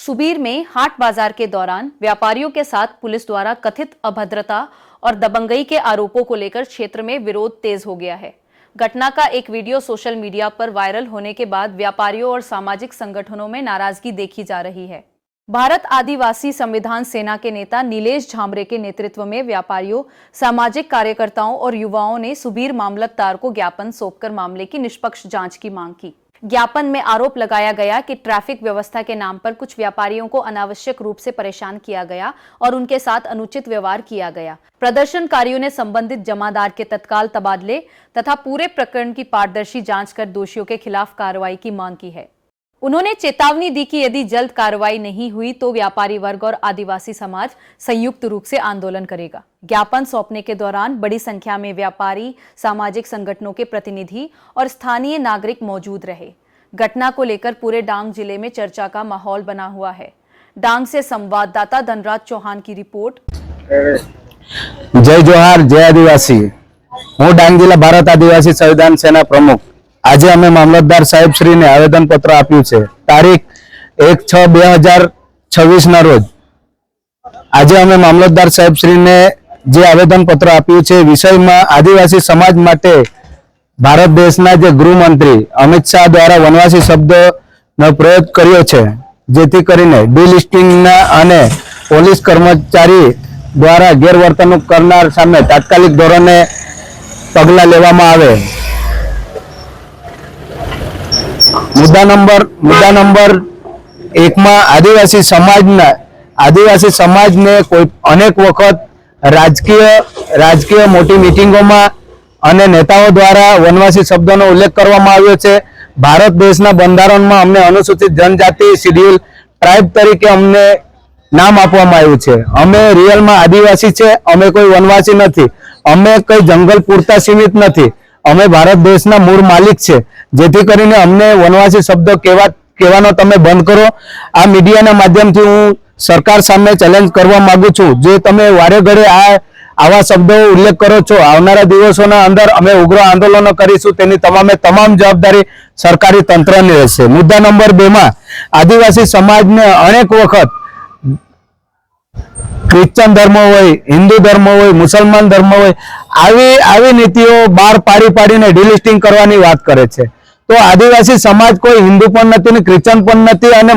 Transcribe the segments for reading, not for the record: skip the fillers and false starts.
सुबीर में हाट बाजार के दौरान व्यापारियों के साथ पुलिस द्वारा कथित अभद्रता और दबंगई के आरोपों को लेकर क्षेत्र में विरोध तेज हो गया है। घटना का एक वीडियो सोशल मीडिया पर वायरल होने के बाद व्यापारियों और सामाजिक संगठनों में नाराजगी देखी जा रही है। भारत आदिवासी संविधान सेना के नेता नीलेश झांबरे के नेतृत्व में व्यापारियों, सामाजिक कार्यकर्ताओं और युवाओं ने सुबीर मामलतदार को ज्ञापन सौंपकर मामले की निष्पक्ष जांच की मांग की। ज्ञापन में आरोप लगाया गया कि ट्रैफिक व्यवस्था के नाम पर कुछ व्यापारियों को अनावश्यक रूप से परेशान किया गया और उनके साथ अनुचित व्यवहार किया गया। प्रदर्शनकारियों ने संबंधित जमादार के तत्काल तबादले तथा पूरे प्रकरण की पारदर्शी जांच कर दोषियों के खिलाफ कार्रवाई की मांग की है। उन्होंने चेतावनी दी कि यदि जल्द कार्रवाई नहीं हुई तो व्यापारी वर्ग और आदिवासी समाज संयुक्त रूप से आंदोलन करेगा। ज्ञापन सौंपने के दौरान बड़ी संख्या में व्यापारी, सामाजिक संगठनों के प्रतिनिधि और स्थानीय नागरिक मौजूद रहे। घटना को लेकर पूरे डांग जिले में चर्चा का माहौल बना हुआ है। डांग से संवाददाता धनराज चौहान की रिपोर्ट। जय जोहार, जय आदिवासी। हूँ डांग जिला भारत आदिवासी संविधान सेना प्रमुख। आज अमे मामलतदार साहेब श्री ने आवेदन पत्र आप्યું છે તારીખ 1/6/2026 ના રોજ। આજે અમે મામલતદાર સાહેબ શ્રી ને જે આવેદન પત્ર આપ્યું છે વિષયમાં આદિવાસી સમાજ માટે ભારત દેશના જે ગૃહમંત્રી અમિત શાહ દ્વારા વનવાસી શબ્દનો પ્રયોગ કર્યો છે, જેથી કરીને ડીલિસ્ટિંગના અને પોલીસ કર્મચારી દ્વારા ગેરવર્તણૂક કરનાર સામે તાત્કાલિક ધોરણે પગલાં લેવામાં આવે। मुद्दा नंबर 1 में आदिवासी समाज ने कोई अनेक वखत राजकीय मोटी मीटिंगों में अने नेताओं द्वारा वनवासी शब्दों उल्लेख करवामां आव्यो छे। भारत देशना बंधारण में अमने अनुसूचित जनजाति शेड्यूल ट्राइब तरीके अमने नाम आपवामां आव्युं छे। अमे रियल में आदिवासी छे, अमे कोई वनवासी नथी, अमे कोई जंगल पूरता सीमित नथी, अमे भारत देशना मूळ मालिक छे। जेथी करीने अमने वनवासी शब्द कहेवानो तमे बंद करो। आ मीडियाना माध्यमथी हूँ सरकार सामे चेलेंज करवा मांगु छुं। जे तमे वारे घड़े आवा शब्दों उल्लेख करो छो, आवनारा दिवसोना अंदर अमे उग्र आंदोलनो करीशुं। तेनी तमामे तमाम जवाबदारी सरकारी तंत्रनी रहेशे। मुद्दा नंबर 2 में आदिवासी समाजने अनेक वखत क्रिश्चियन धर्म होय, हिंदू धर्म होय, मुसलमान धर्म होय, आवी नीतिओ बार पाड़ी डिलिस्टिंग करवानी बात करे छे। तो आदिवासी समाज कोई हिंदू पण नथी ने क्रिश्चियन पण नथी अने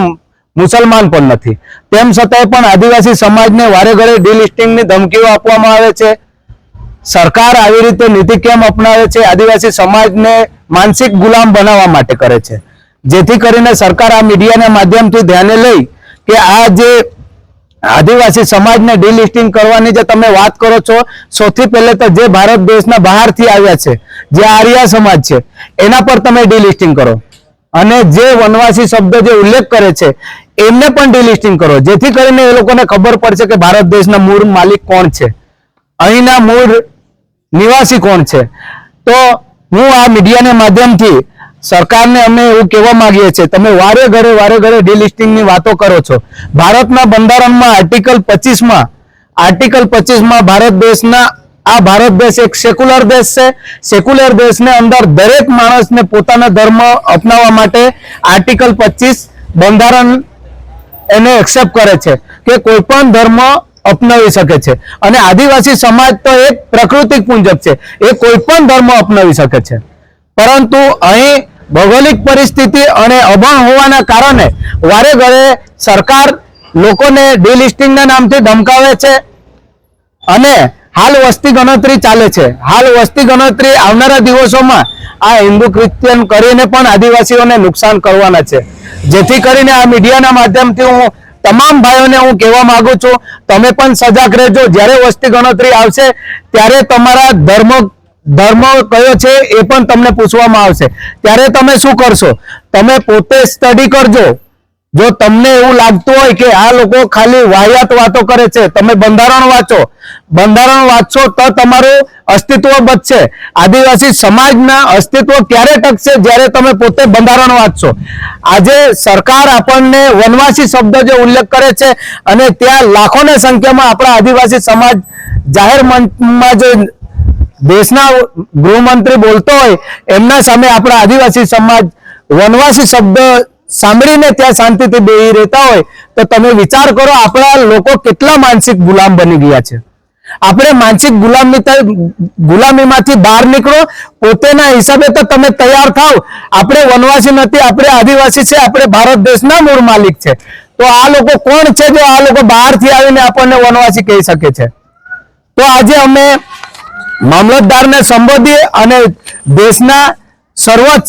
मुसलमान पण नथी, तेम छतांय पण आदिवासी समाजने वारे घड़े डिलिस्टिंगनी धमकीओ आपवामां आवे छे। सरकार आवी रीते नीति केम अपनावे छे? आदिवासी समाजने मानसिक गुलाम बनाववा माटे करे छे, जेथी करीने सरकार आ मीडियाना माध्यमथी ध्याने लई के आ जे आदिवासी समाज ने डिलिस्टिंग करवानी जे तमे बात करो छो, सौथी पहले तो जे भारत देशना बहारथी आव्या छे, जे आर्य समाज छे, एना पर तमे डिलिस्टिंग करो अने जे वनवासी शब्द जे उल्लेख करे छे एमने पण डिलिस्टिंग करो, जेथी करीने ए लोकोने खबर पड़शे के भारत देशना मूळ मालिक कोण छे, અહીંના મૂળ નિવાસી કોણ છે। તો હું આ મીડિયાના માધ્યમથી सरकारने अमे एवुं कहेवा मांगीए छे, तमे वारे घड़े डिलिस्टिंगनी वातो करो छो। भारतना बंधारणमां आर्टिकल 25 में भारत देश एक सेक्युलर देश छे। सेक्युलर देशने अंदर दरेक माणसने पोतानो धर्म अपनाववा माटे आर्टिकल 25 बंधारण एने एक्सेप्ट करे छे के कोईपण धर्म अपनावी सके छे। अने आदिवासी समाज तो एक प्राकृतिक पुंजक छे, ए कोईपण धर्म अपनावी सके छे। परंतु अहीं भौगोलिक परिस्थिति अने अभण होवाना कारणे वारे घड़े सरकार लोकोने डिलिस्टिंगना नामथी धमकावे छे अने हाल वस्ती गणतरी चाले छे। हाल वस्ती गणतरी आवनारा दिवसोमां आ हिंदू क्रिश्चियन करीने पण आदिवासीओने नुकसान करवाना छे। जेथी करीने आ मीडियाना माध्यमथी हूँ तमाम भाईओने हूँ कहेवा मांगु छुं, तमे पण सजाग रहेजो। ज्यारे वस्ती गणतरी आवशे त्यारे तमारा धर्म कयो छे ए पण तमने पूछवामां आवशे, त्यारे तमे शुं करशो? तमे पोते स्टडी करजो। जो तमने एवुं लागतुं होय के आ लोको खाली वाहियात वातो करे छे, तमे बंधारण वांचो। बंधारण वांचो तो तमारुं अस्तित्व बचशे। आदिवासी समाजना अस्तित्व क्यारे टकशे? ज्यारे तमे पोते बंधारण वांचशो। आजे सरकार आपणने वनवासी शब्द जो उल्लेख करे छे अने त्यां लाखोनी संख्यामां आपणा आदिवासी समाज जाहेर मंचमां जो देशना गृहमंत्री बोलतो होय एमना सामे आपणा आदिवासी समाज वनवासी शब्द सांभळीने त्या शांतिथी बेही रहता होय તો તમે વિચાર કરો આપણા લોકો કેટલા માનસિક ગુલામ બની ગયા છે. આપણે માનસિક ગુલામીમાંથી બહાર નીકળો, પોતેના હિસાબે તો તમે તૈયાર થાવ. આપણે વનવાસી નથી, આપણે આદિવાસી છે, આપણે ભારત દેશના મૂળ માલિક છે. તો આ લોકો કોણ છે જો આ લોકો બહારથી આવીને આપણને વનવાસી કહી શકે છે? તો આજે અમે મામલતદારને સંબોધી અને દેશના સર્વોચ્ચ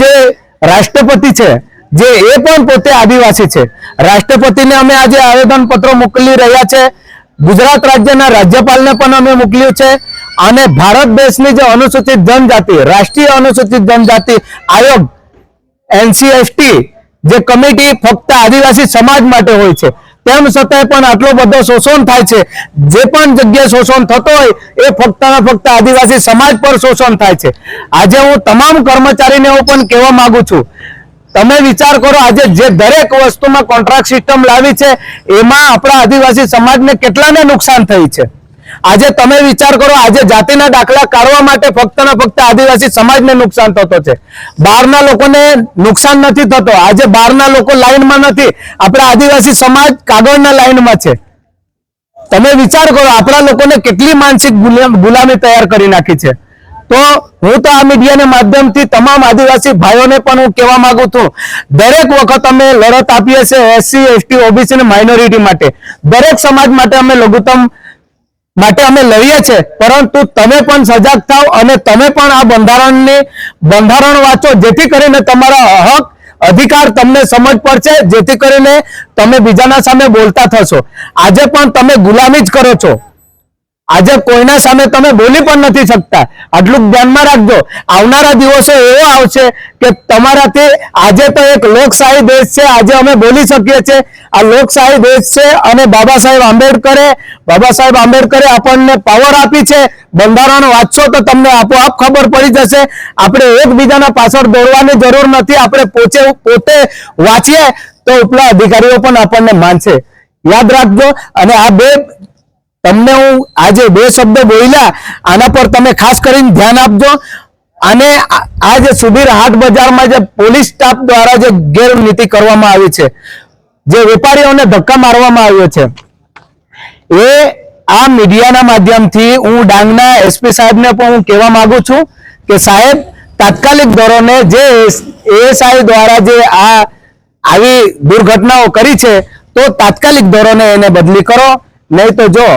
જે રાષ્ટ્રપતિ છે, જે એ પણ પોતે આદિવાસી છે, રાષ્ટ્રપતિને અમે આજે આવેદન પત્ર મોકલી રહ્યા છે. ગુજરાત રાજ્યના રાજ્યપાલને પણ અમે મોકલ્યું છે. અને ભારત દેશની જે અનુસૂચિત જનજાતિ, રાષ્ટ્રીય અનુસૂચિત જનજાતિ આયોગ NCST જે કમિટી ફક્ત આદિવાસી સમાજ માટે હોય છે, તેમ છતાંય પણ આટલો બધો શોષણ થાય છે. જે પણ જગ્યાએ શોષણ થતો હોય એ ફક્ત ને ફક્ત આદિવાસી સમાજ પર શોષણ થાય છે. આજે હું તમામ કર્મચારીને હું પણ કહેવા માંગુ છું, તમે વિચાર કરો આજે જે દરેક વસ્તુમાં કોન્ટ્રાક્ટ સિસ્ટમ લાવી છે એમાં આપણા આદિવાસી સમાજને કેટલાને નુકસાન થઈ છે. આજે તમે વિચાર કરો, આજે જાતિના દાખલા કાઢવા માટે ફક્ત ને ફક્ત આદિવાસી સમાજને નુકસાન થતો છે, બહારના લોકોને નુકસાન નથી થતો. આજે બહારના લોકો લાઈનમાં નથી, આપણા આદિવાસી સમાજ કાગળના લાઈનમાં છે. તમે વિચાર કરો આપણા લોકોને કેટલી માનસિક ગુલામી તૈયાર કરી નાખી છે. તો હું તો આ મીડિયાના માધ્યમથી તમામ આદિવાસી ભાઈઓને પણ હું કહેવા માંગુ છું, દરેક વખત અમે લડત આપીએ છીએ SC ST OBC અને માઇનોરિટી માટે, દરેક સમાજ માટે અમે લઘુત્તમ માટે અમે લડીએ છીએ. પરંતુ તમે પણ સજાગ થાવ અને તમે પણ આ બંધારણ વાંચો, જેથી કરીને તમારા હક અધિકાર તમને સમજ પડશે, જેથી કરીને તમે બીજાના સામે બોલતા થશો. આજે પણ તમે ગુલામી જ કરો છો. આજે કોઈના સામે તમે બોલી પણ નથી શકતા. આટલું ધ્યાનમાં રાખજો. આવનારા દિવસો એવો આવશે કે તમારાથી, આજે તો એક લોકશાહી દેશ છે, આજે અમે બોલી શકીએ છીએ, આ લોકશાહી દેશ છે. અને બાબા સાહેબ આંબેડકરે આપણને પાવર આપી છે. બંધારણ વાંચશો તો તમને આપોઆપ ખબર પડી જશે. આપણે એકબીજાના પાછળ દોડવાની જરૂર નથી. આપણે પોતે વાંચીએ તો ઉપલા અધિકારીઓ પણ આપણને માનશે. યાદ રાખજો. અને આ તમને હું આજે 2 શબ્દ બોલ્યા, આના પર તમે ખાસ કરીને ધ્યાન આપજો. અને આ જે સુધીર હાટ બજારમાં જે પોલીસ સ્ટાફ દ્વારા જે ગેરનીતિ કરવામાં આવી છે, જે વેપારીઓને ધક્કા મારવામાં આવ્યો છે, એ આ મીડિયાના માધ્યમથી હું ડાંગના SP સાહેબને પણ હું કહેવા માંગુ છું કે સાહેબ, તાત્કાલિક ધોરણે જે ASI દ્વારા જે આવી દુર્ઘટનાઓ કરી છે, તો તાત્કાલિક ધોરણે એને બદલી કરો. નહીં તો જો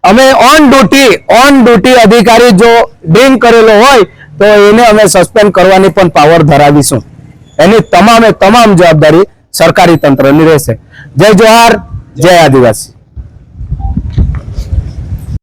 અમે ઓન ડ્યુટી અધિકારી જો ડ્રિંક કરેલો હોય તો એને અમે સસ્પેન્ડ કરવાની પણ પાવર ધરાવીશું. એની તમામ જવાબદારી સરકારી તંત્રની રહેશે. જય જોહાર, જય આદિવાસી.